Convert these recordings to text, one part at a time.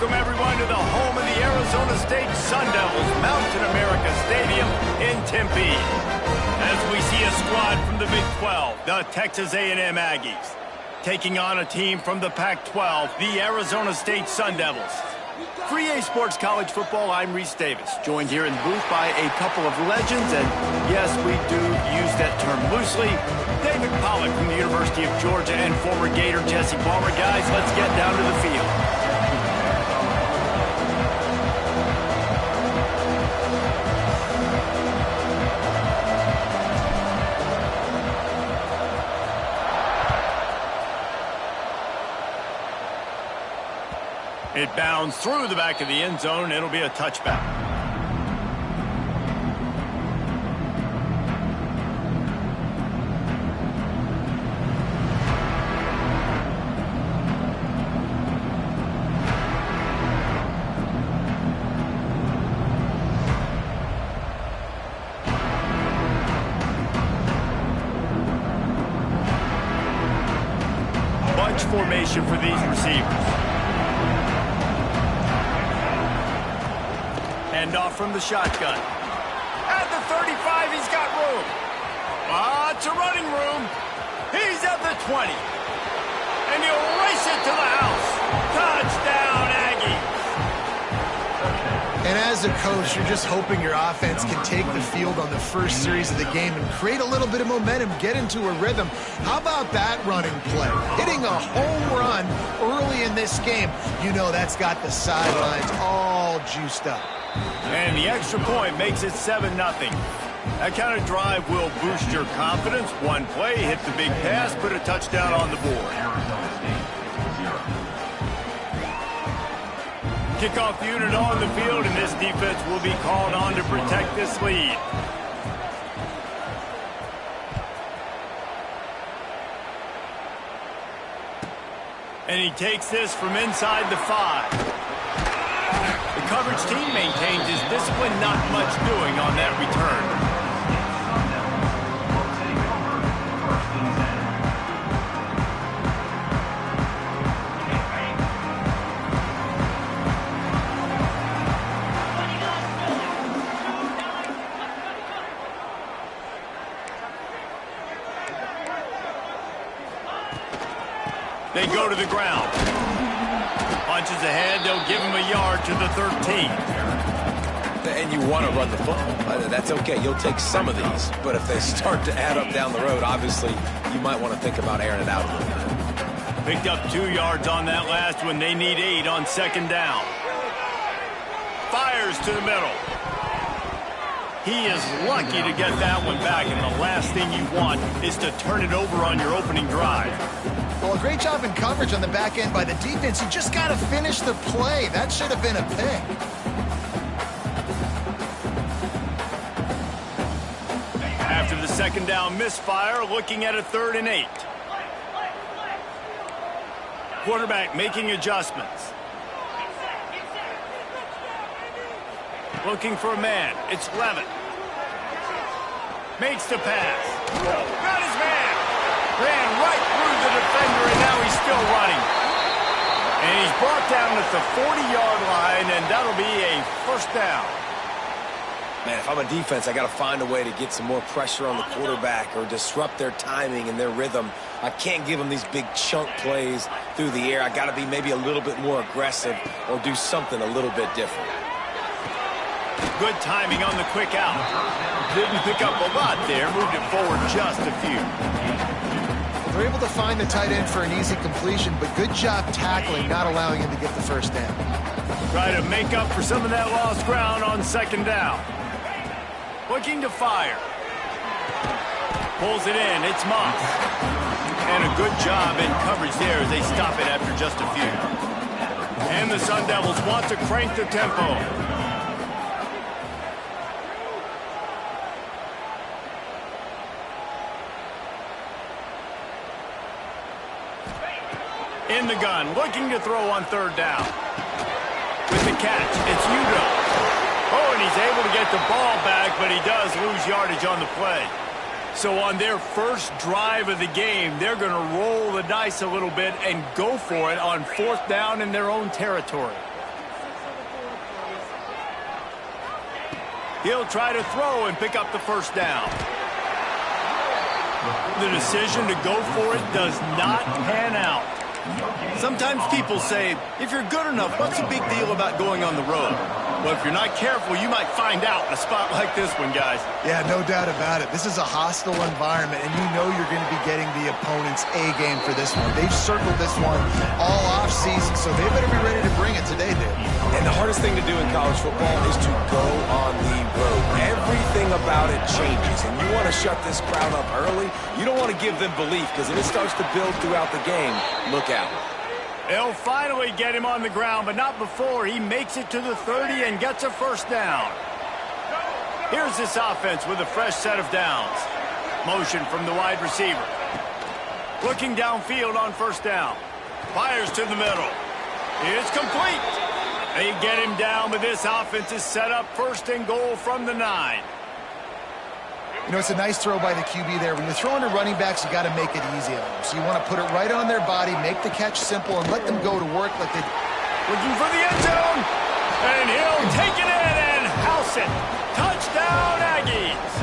Welcome, everyone, to the home of the Arizona State Sun Devils, Mountain America Stadium in Tempe. As we see a squad from the Big 12, the Texas A&M Aggies, taking on a team from the Pac-12, the Arizona State Sun Devils. For EA Sports College Football, I'm Reese Davis, joined here in the booth by a couple of legends, and yes, we do use that term loosely. David Pollack from the University of Georgia and former Gator Jesse Palmer. Guys, let's get down to the field. It bounds through the back of the end zone. It'll be a touchback. Bunch formation for these receivers. Hand off from the shotgun. At the 35, he's got room. Lots of running room. He's at the 20. And he'll race it to the house. Touchdown, Aggies. And as a coach, you're just hoping your offense can take the field on the first series of the game and create a little bit of momentum, get into a rhythm. How about that running play? Hitting a home run early in this game. You know that's got the sidelines all juiced up. And the extra point makes it 7-0. That kind of drive will boost your confidence. One play, hit the big pass, put a touchdown on the board. Kickoff unit on the field, and this defense will be called on to protect this lead. And he takes this from inside the 5. The coverage team maintains his discipline, not much doing on that return. They go to the ground. Punches ahead, they'll give him a yard to the 13. And you want to run the football. That's okay. You'll take some of these. But if they start to add up down the road, obviously, you might want to think about airing it out a little bit. Picked up 2 yards on that last one. They need 8 on second down. Fires to the middle. He is lucky to get that one back, and the last thing you want is to turn it over on your opening drive. Well, a great job in coverage on the back end by the defense. You just got to finish the play. That should have been a pick. After the second down misfire, looking at a 3rd and 8. Quarterback making adjustments. Looking for a man. It's Levitt. Makes the pass. Got his man. Ran right through the defender, and now he's still running. And he's brought down at the 40-yard line, and that'll be a first down. Man, if I'm a defense, I got to find a way to get some more pressure on the quarterback or disrupt their timing and their rhythm. I can't give them these big chunk plays through the air. I got to be maybe a little bit more aggressive or do something a little bit different. Good timing on the quick out. Didn't pick up a lot there, moved it forward just a few. They're able to find the tight end for an easy completion, but good job tackling, not allowing him to get the first down. Try to make up for some of that lost ground on second down. Looking to fire. Pulls it in. It's Moss. And a good job in coverage there as they stop it after just a few. And the Sun Devils want to crank the tempo. In the gun, looking to throw on 3rd down. With the catch, it's Udo. Oh, and he's able to get the ball back, but he does lose yardage on the play. So on their first drive of the game, they're going to roll the dice a little bit and go for it on 4th down in their own territory. He'll try to throw and pick up the first down. The decision to go for it does not pan out. Sometimes people say, if you're good enough, what's the big deal about going on the road? Well, if you're not careful, you might find out in a spot like this one, guys. Yeah, no doubt about it. This is a hostile environment, and you know you're going to be getting the opponent's A game for this one. They've circled this one all offseason, so they better be ready to bring it today, dude. And the hardest thing to do in college football is to go on the road. Everything about it changes, and you want to shut this crowd up early. You don't want to give them belief, because if it starts to build throughout the game, look out. They'll finally get him on the ground, but not before he makes it to the 30 and gets a first down. Here's this offense with a fresh set of downs. Motion from the wide receiver. Looking downfield on first down. Fires to the middle. It's complete. They get him down, but this offense is set up first and goal from the 9. You know, it's a nice throw by the QB there. When you're throwing to running backs, you got to make it easy on them. So you want to put it right on their body, make the catch simple, and let them go to work like they... Looking for the end zone, and he'll take it in and house it. Touchdown, Aggies.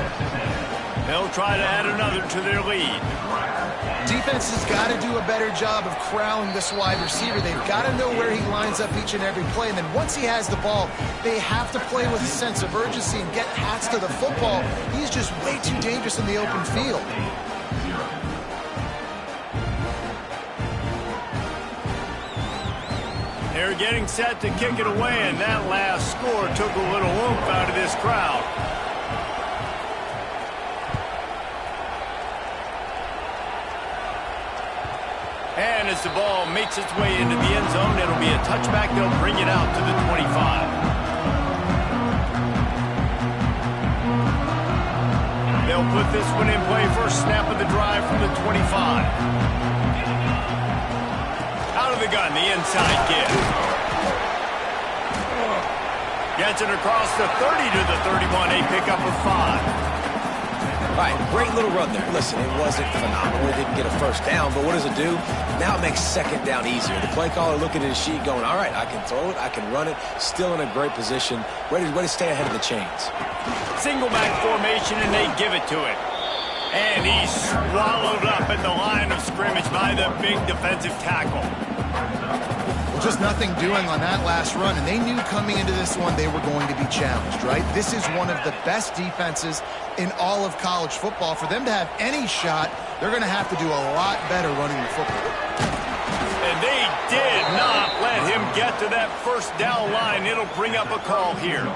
They'll try to add another to their lead. Defense has got to do a better job of corralling this wide receiver. They've got to know where he lines up each and every play. And then once he has the ball, they have to play with a sense of urgency and get hats to the football. He's just way too dangerous in the open field. They're getting set to kick it away, and that last score took a little oomph out of this crowd. And as the ball makes its way into the end zone, it'll be a touchback. They'll bring it out to the 25. They'll put this one in play first snap of the drive from the 25. Out of the gun, the inside give. Gets it across the 30 to the 31. A pickup of 5. All right, great little run there. Listen, it wasn't phenomenal. It didn't get a first down, but what does it do? Now it makes second down easier. The play caller looking at his sheet going, all right, I can throw it, I can run it, still in a great position, ready to stay ahead of the chains. Single back formation, and they give it to him. And he's swallowed up at the line of scrimmage by the big defensive tackle. Just nothing doing on that last run, and they knew coming into this one they were going to be challenged, right? This is one of the best defenses in all of college football. For them to have any shot, they're going to have to do a lot better running the football. And they did not let him get to that first down line. It'll bring up a call here.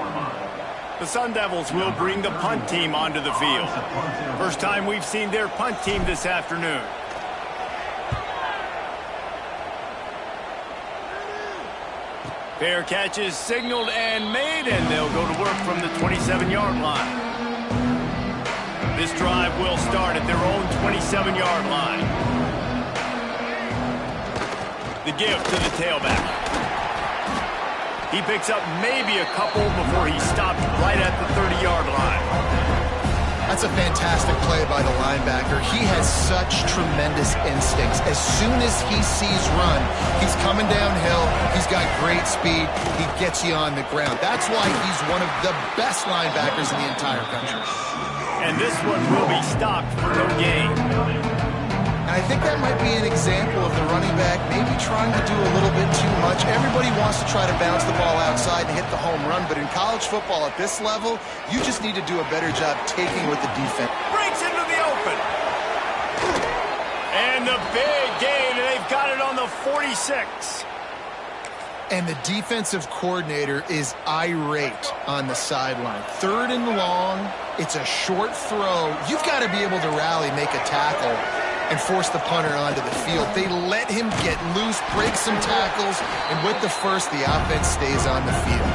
The Sun Devils will bring the punt team onto the field. First time we've seen their punt team this afternoon. Fair catch is signaled and made, and they'll go to work from the 27-yard line. This drive will start at their own 27-yard line. The give to the tailback. He picks up maybe a couple before he stopped right at the 30-yard line. That's a fantastic play by the linebacker. He has such tremendous instincts. As soon as he sees run, he's coming downhill. He's got great speed. He gets you on the ground. That's why he's one of the best linebackers in the entire country. And this one will be stopped for no gain. And I think that might be an example of the running back maybe trying to do a little bit too much. Everybody wants to try to bounce the ball outside and hit the home run, but in college football at this level, you just need to do a better job taking with the defense. Breaks into the open. And the big gain, and they've got it on the 46. And the defensive coordinator is irate on the sideline. 3rd and long, it's a short throw. You've got to be able to rally, make a tackle, and force the punter onto the field. They let him get loose, break some tackles, and with the first, the offense stays on the field.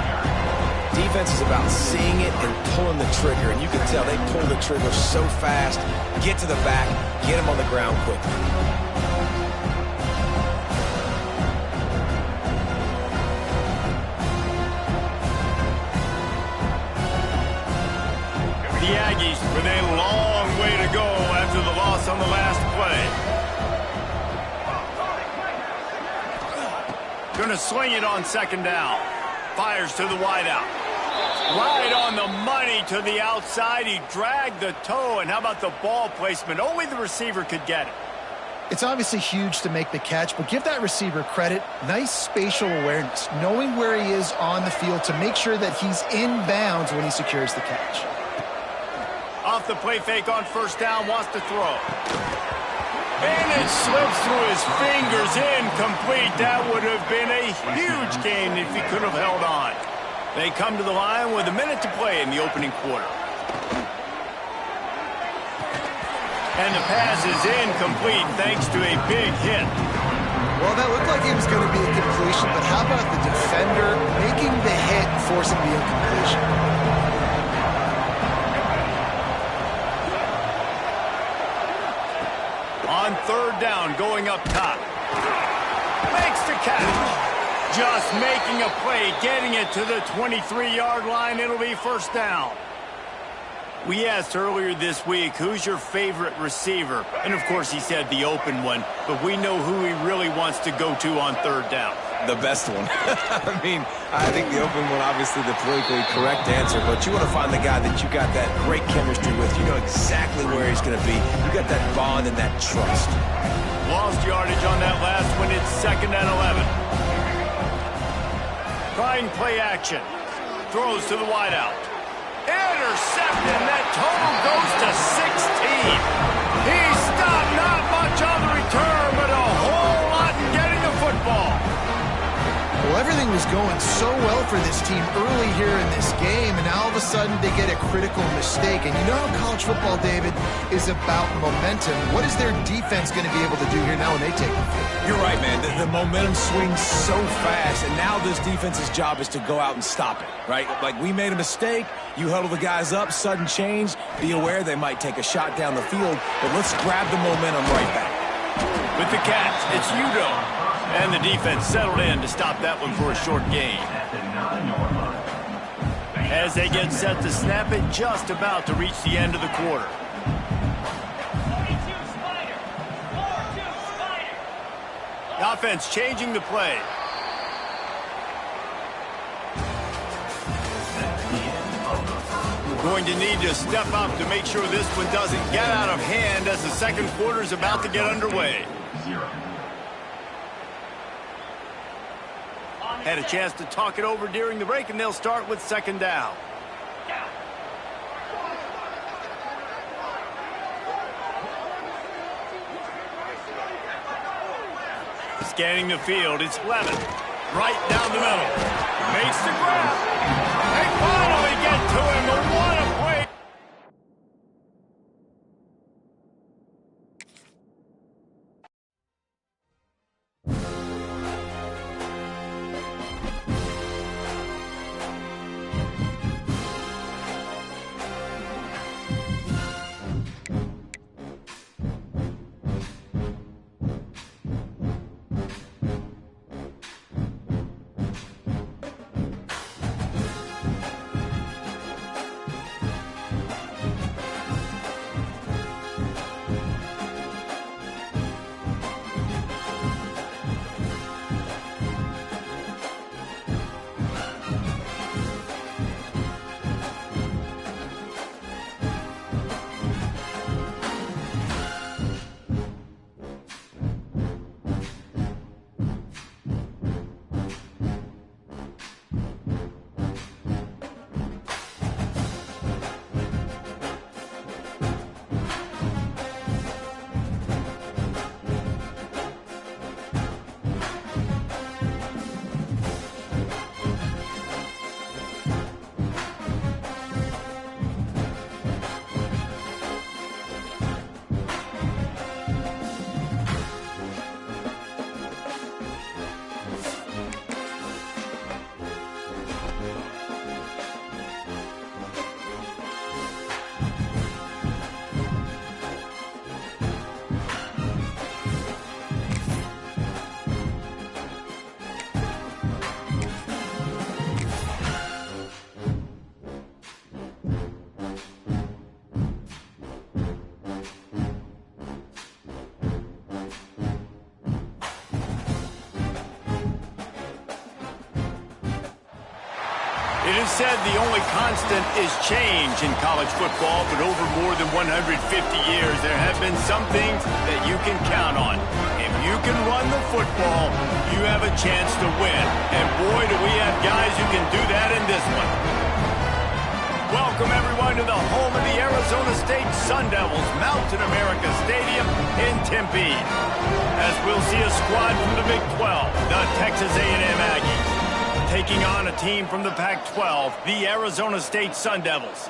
Defense is about seeing it and pulling the trigger, and you can tell they pull the trigger so fast, get to the back, get him on the ground quickly. The Aggies with a long way to go after the loss on the last play. Going to swing it on second down. Fires to the wideout. Right on the money to the outside. He dragged the toe, and how about the ball placement? Only the receiver could get it. It's obviously huge to make the catch, but give that receiver credit. Nice spatial awareness, knowing where he is on the field to make sure that he's in bounds when he secures the catch. Off the play fake on first down, wants to throw. And it slips through his fingers, incomplete. That would have been a huge gain if he could have held on. They come to the line with a minute to play in the opening quarter. And the pass is incomplete thanks to a big hit. Well, that looked like it was going to be a completion, but how about the defender making the hit and forcing the incompletion? On third down, going up top. Makes the catch. Just making a play, getting it to the 23-yard line. It'll be first down. We asked earlier this week, who's your favorite receiver? And, of course, he said the open one, but we know who he really wants to go to on third down. The best one. I mean, I think the open one, obviously the politically correct answer, but you want to find the guy that you got that great chemistry with. You know exactly where he's going to be. You got that bond and that trust. Lost yardage on that last one. It's 2nd and 11. Trying play action. Throws to the wideout. Intercepted. That total goes to 16. He stopped, not much on the return, but a whole lot in getting the football. Well, everything was going so well for this team early here in this game, and now all of a sudden they get a critical mistake. And you know how college football, David, is about momentum. What is their defense going to be able to do here now when they take the field? You're right, man. The momentum swings so fast, and now this defense's job is to go out and stop it, right? Like, we made a mistake. You huddle the guys up, sudden change. Be aware they might take a shot down the field, but let's grab the momentum right back. With the catch, it's Udo. And the defense settled in to stop that one for a short gain. As they get set to snap it, just about to reach the end of the quarter. The offense changing the play. We're going to need to step up to make sure this one doesn't get out of hand as the second quarter is about to get underway. Had a chance to talk it over during the break, and they'll start with 2nd down. Scanning the field, it's Levin. Right down the middle. Makes the grab. They finally get to him. What a play. It is said the only constant is change in college football, but over more than 150 years, there have been some things that you can count on. If you can run the football, you have a chance to win. And boy, do we have guys who can do that in this one. Welcome, everyone, to the home of the Arizona State Sun Devils, Mountain America Stadium in Tempe. As we'll see a squad from the Big 12, the Texas A&M Aggies, taking on a team from the Pac-12, the Arizona State Sun Devils.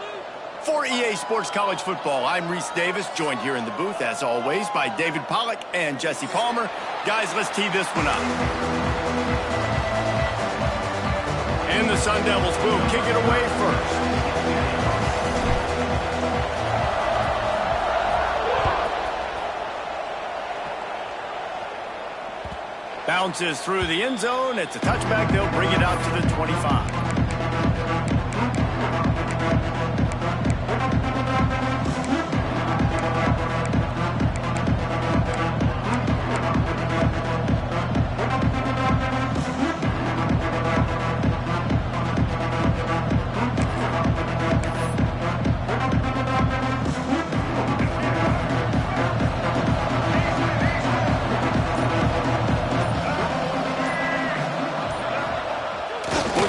For EA Sports College Football, I'm Reese Davis, joined here in the booth, as always, by David Pollack and Jesse Palmer. Guys, let's tee this one up. And the Sun Devils will kick it away first. Bounces through the end zone. It's a touchback. They'll bring it out to the 25.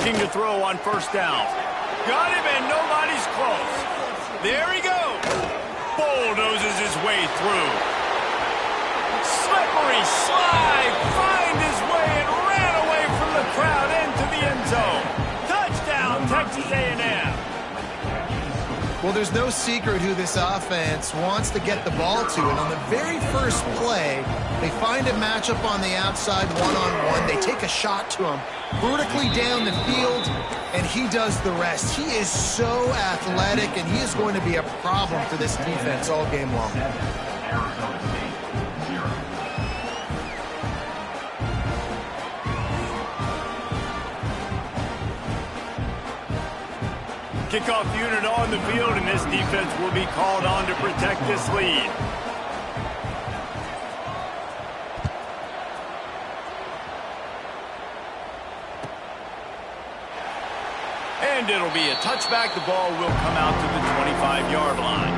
To throw on first down. Got him, and nobody's close. There he goes. Bulldozes his way through. Slippery slide. Find his way and ran away from the crowd into the end zone. Touchdown, Texas A&M. Well, there's no secret who this offense wants to get the ball to, and on the very first play, they find a matchup on the outside one-on-one. They take a shot to him vertically down the field, and he does the rest. He is so athletic, and he is going to be a problem for this defense all game long. Kickoff unit on the field, and this defense will be called on to protect this lead. And it'll be a touchback. The ball will come out to the 25-yard line.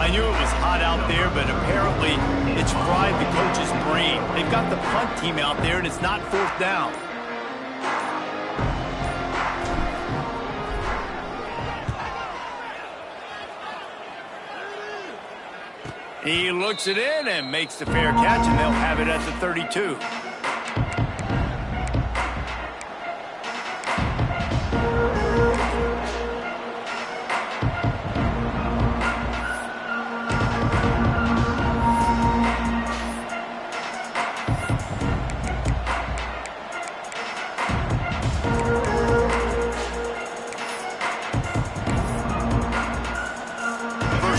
I knew it was hot out there, but apparently it's fried the coach's brain. They've got the punt team out there, and it's not fourth down. He looks it in and makes the fair catch, and they'll have it at the 32.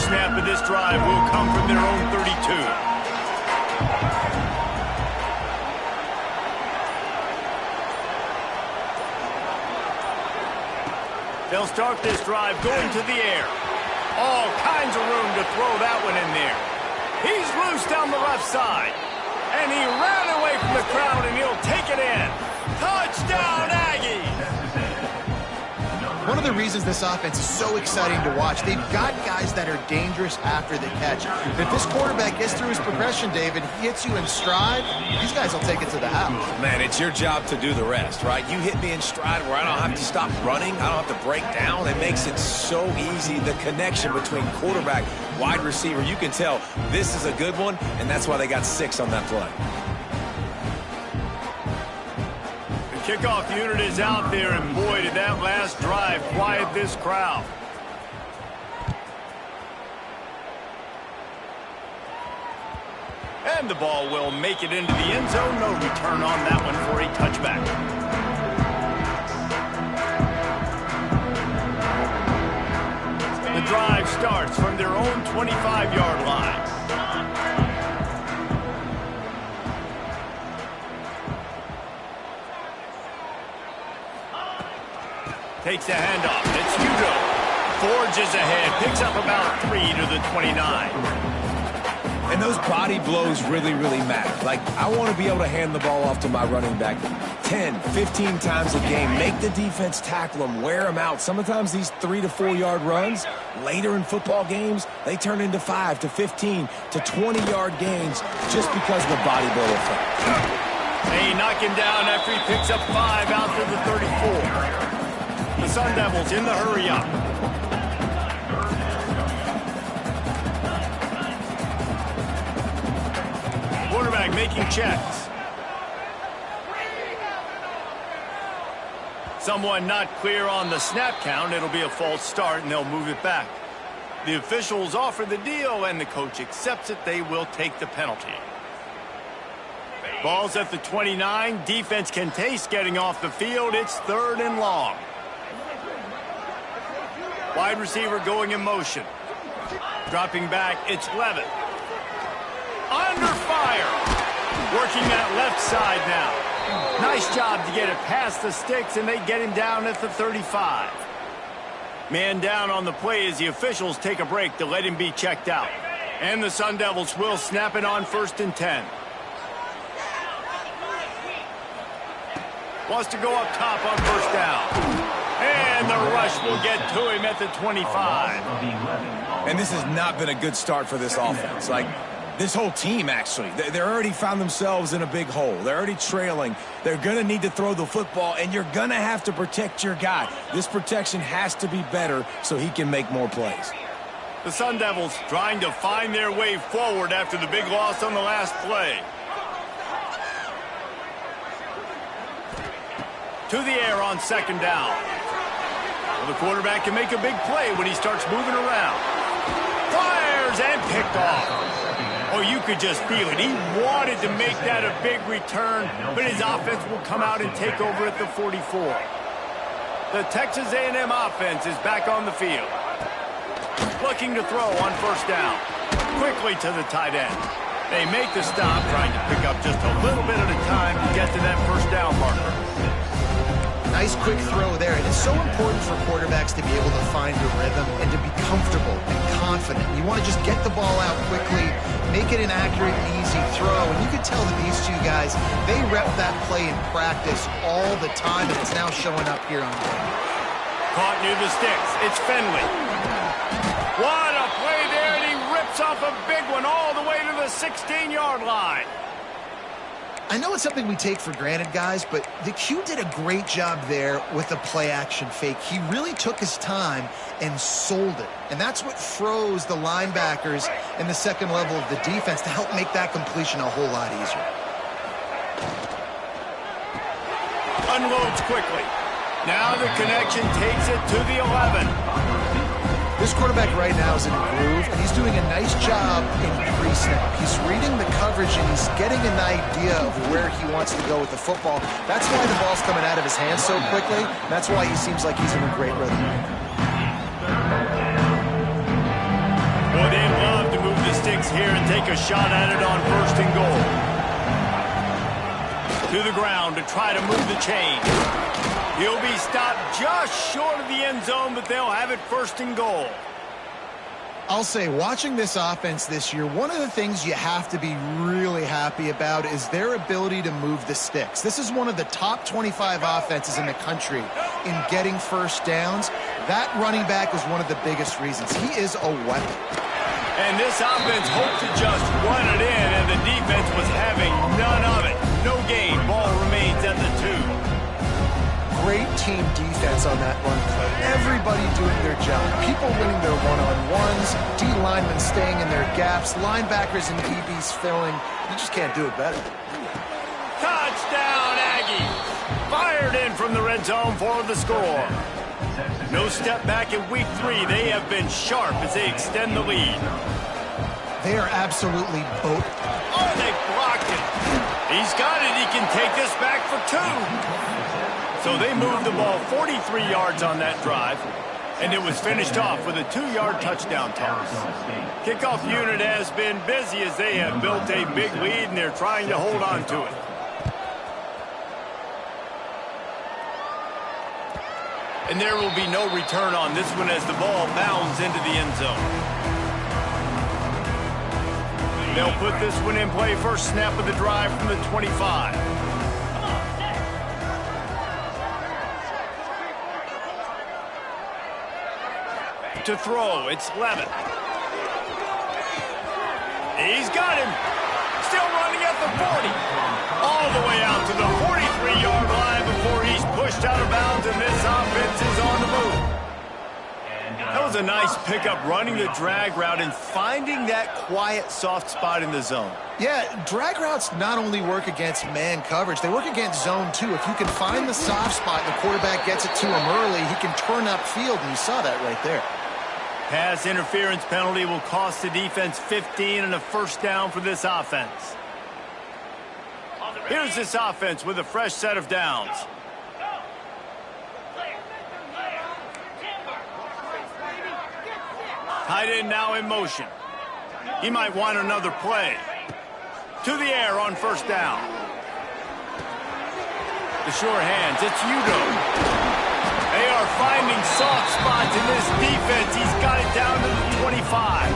Snap of this drive will come from their own 32. They'll start this drive going to the air. All kinds of room to throw that one in there. He's loose down the left side. And he ran away from the crowd, and he'll take it in. Touchdown, Aggies! One of the reasons this offense is so exciting to watch, they've got guys that are dangerous after the catch. If this quarterback gets through his progression, David, he hits you in stride, these guys will take it to the house. Man, it's your job to do the rest, right? You hit me in stride where I don't have to stop running. I don't have to break down. It makes it so easy. The connection between quarterback, wide receiver, you can tell this is a good one, and that's why they got 6 on that play. Kickoff unit is out there, and boy, did that last drive quiet this crowd. And the ball will make it into the end zone. No return on that one for a touchback. The drive starts from their own 25-yard line. Takes the handoff. It's Udo. Forges ahead. Picks up about 3 to the 29. And those body blows really, really matter. Like, I want to be able to hand the ball off to my running back 10, 15 times a game. Make the defense tackle them, wear them out. Sometimes these 3 to 4 yard runs, later in football games, they turn into 5 to 15 to 20-yard gains just because of the body blow effect. They knock him down after he picks up 5 out to the 34. The Sun Devils in the hurry-up. Quarterback making checks. Someone not clear on the snap count. It'll be a false start, and they'll move it back. The officials offer the deal, and the coach accepts it. They will take the penalty. Ball's at the 29. Defense can taste getting off the field. It's 3rd and long. Wide receiver going in motion. Dropping back, it's Levitt. Under fire. Working that left side now. Nice job to get it past the sticks, and they get him down at the 35. Man down on the play as the officials take a break to let him be checked out. And the Sun Devils will snap it on 1st and 10. Wants to go up top on 1st down. And the rush will get to him at the 25. And this has not been a good start for this offense. Like, this whole team, actually. They're already found themselves in a big hole. They're already trailing. They're going to need to throw the football, and you're going to have to protect your guy. This protection has to be better so he can make more plays. The Sun Devils trying to find their way forward after the big loss on the last play. To the air on 2nd down. Well, the quarterback can make a big play when he starts moving around. Fires and picked off. Oh, you could just feel it. He wanted to make that a big return, but his offense will come out and take over at the 44. The Texas A&M offense is back on the field. Looking to throw on 1st down. Quickly to the tight end. They make the stop, trying to pick up just a little bit at a time to get to that 1st down marker. Nice quick throw there. And it's so important for quarterbacks to be able to find a rhythm and to be comfortable and confident. You want to just get the ball out quickly, make it an accurate and easy throw. And you can tell that these two guys, they rep that play in practice all the time, and it's now showing up here on game. Caught near the sticks. It's Finley. What a play there, and he rips off a big one all the way to the 16-yard line. I know it's something we take for granted, guys, but the Q did a great job there with the play-action fake. He really took his time and sold it. And that's what froze the linebackers in the second level of the defense to help make that completion a whole lot easier. Unloads quickly. Now the connection takes it to the 11. This quarterback right now is in a groove, and he's doing a nice job in pre-snap. He's reading the coverage, and he's getting an idea of where he wants to go with the football. That's why the ball's coming out of his hands so quickly. That's why he seems like he's in a great rhythm. Boy, they'd love to move the sticks here and take a shot at it on 1st and goal. To the ground to try to move the chain. He'll be stopped just short of the end zone, but they'll have it 1st and goal. I'll say, watching this offense this year, one of the things you have to be really happy about is their ability to move the sticks. This is one of the top 25 offenses in the country in getting 1st downs. That running back is one of the biggest reasons. He is a weapon. And this offense hoped to just run it in, and the defense was having none of it. No gain. Ball remains at the 2. Great team defense on that run play. Everybody doing their job. People winning their one-on-ones, D linemen staying in their gaps, linebackers and DBs filling. You just can't do it better. Touchdown, Aggies! Fired in from the red zone for the score. No step back in week 3. They have been sharp as they extend the lead. They are absolutely boat. Oh, they blocked it. He's got it. He can take this back for 2. So they moved the ball 43 yards on that drive, and it was finished off with a 2-yard touchdown toss. Kickoff unit has been busy as they have built a big lead, and they're trying to hold on to it. And there will be no return on this one as the ball bounds into the end zone. They'll put this one in play, first snap of the drive from the 25. To throw, it's Levin. He's got him. Still running at the 40. All the way out to the 43-yard line before he's pushed out of bounds, and this offense is on the move. That was a nice pickup, running the drag route and finding that quiet, soft spot in the zone. Yeah, drag routes not only work against man coverage, they work against zone too. If you can find the soft spot and the quarterback gets it to him early, he can turn upfield, and you saw that right there. Pass interference penalty will cost the defense 15 and a first down for this offense. Here's this offense with a fresh set of downs. Tight end now in motion. He might want another play. To the air on first down. The sure hands, it's Udo. They are finding soft spots in this defense. He's got it down to the 25.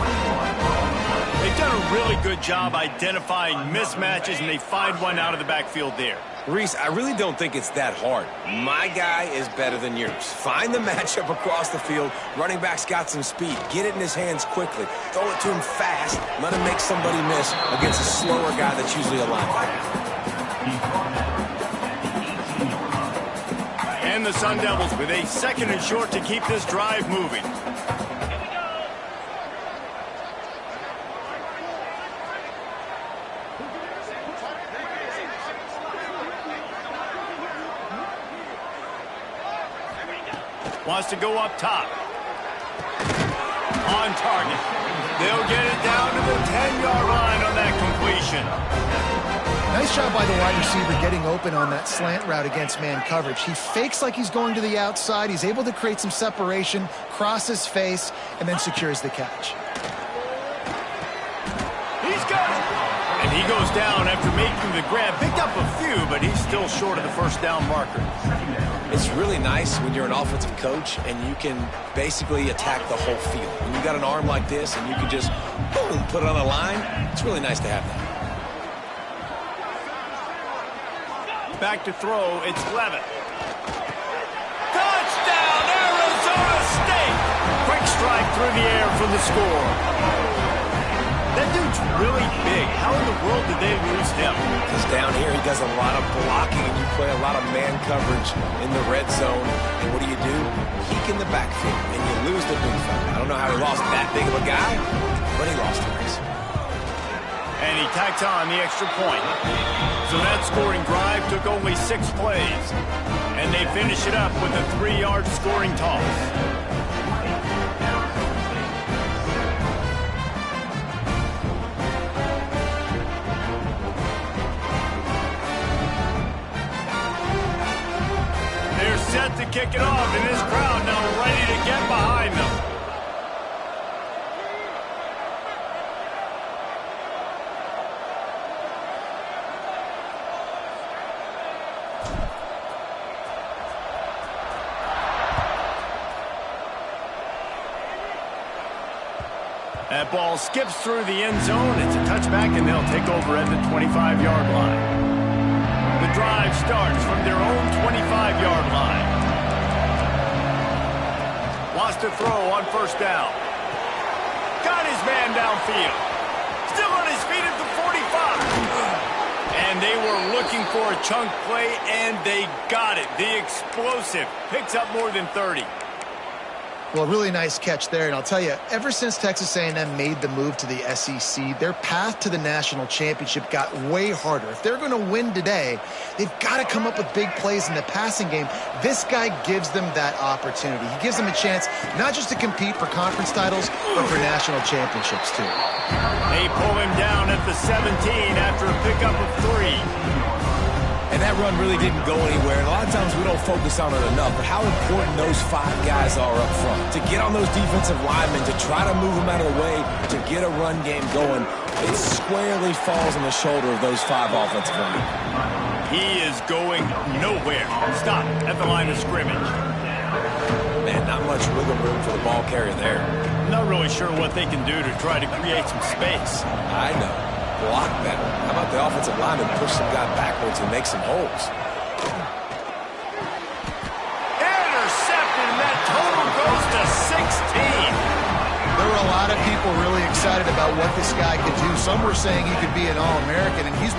They've done a really good job identifying mismatches, and they find one out of the backfield there. Reese, I really don't think it's that hard. My guy is better than yours. Find the matchup across the field. Running back's got some speed. Get it in his hands quickly. Throw it to him fast. Let him make somebody miss against a slower guy that's usually a linebacker. And the Sun Devils with a second and short to keep this drive moving. Wants to go up top. On target. They'll get it down to the 10-yard line on that completion. Nice job by the wide receiver getting open on that slant route against man coverage. He fakes like he's going to the outside. He's able to create some separation, cross his face, and then secures the catch. He's got it. And he goes down after making the grab. Picked up a few, but he's still short of the first down marker. It's really nice when you're an offensive coach and you can basically attack the whole field. When you got an arm like this and you can just, boom, put it on the line, it's really nice to have that. Back to throw, it's Levin. Touchdown, Arizona State! Quick strike through the air for the score. That dude's really big. How in the world did they lose him? Because down here he does a lot of blocking and you play a lot of man coverage in the red zone. And what do? Peek in the backfield and you lose the big fella. I don't know how he lost that big of a guy, but he lost the race. And he tacked on the extra point. So that scoring drive took only 6 plays. And they finish it up with a 3-yard scoring toss. They're set to kick it off, and this crowd now ready to get behind them. That ball skips through the end zone. It's a touchback, and they'll take over at the 25-yard line. The drive starts from their own 25-yard line. Wants to throw on first down. Got his man downfield. Still on his feet at the 45. And they were looking for a chunk play, and they got it. The explosive picks up more than 30. Well, really nice catch there, and I'll tell you, ever since Texas A&M made the move to the SEC, their path to the national championship got way harder. If they're going to win today, they've got to come up with big plays in the passing game. This guy gives them that opportunity. He gives them a chance not just to compete for conference titles, but for national championships, too. They pull him down at the 17 after a pickup of 3. And that run really didn't go anywhere. And a lot of times we don't focus on it enough, but how important those 5 guys are up front. To get on those defensive linemen, to try to move them out of the way, to get a run game going, it squarely falls on the shoulder of those 5 offensive linemen. He is going nowhere. Stop at the line of scrimmage. Man, not much wiggle room for the ball carrier there. Not really sure what they can do to try to create some space. I know. Block better. How about the offensive lineman push some guy backwards and make some holes? Intercepted, and that total goes to 16. There were a lot of people really excited about what this guy could do. Some were saying he could be an All-American, and he's...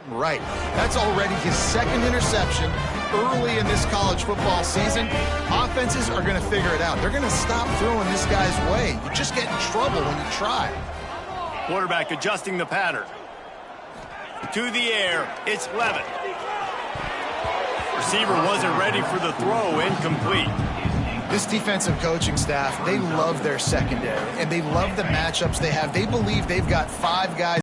Right. That's already his second interception early in this college football season. Offenses are going to figure it out. They're going to stop throwing this guy's way. You just get in trouble when you try. Quarterback adjusting the pattern. To the air. It's Levitt. Receiver wasn't ready for the throw. Incomplete. This defensive coaching staff, they love their secondary, and they love the matchups they have. They believe they've got 5 guys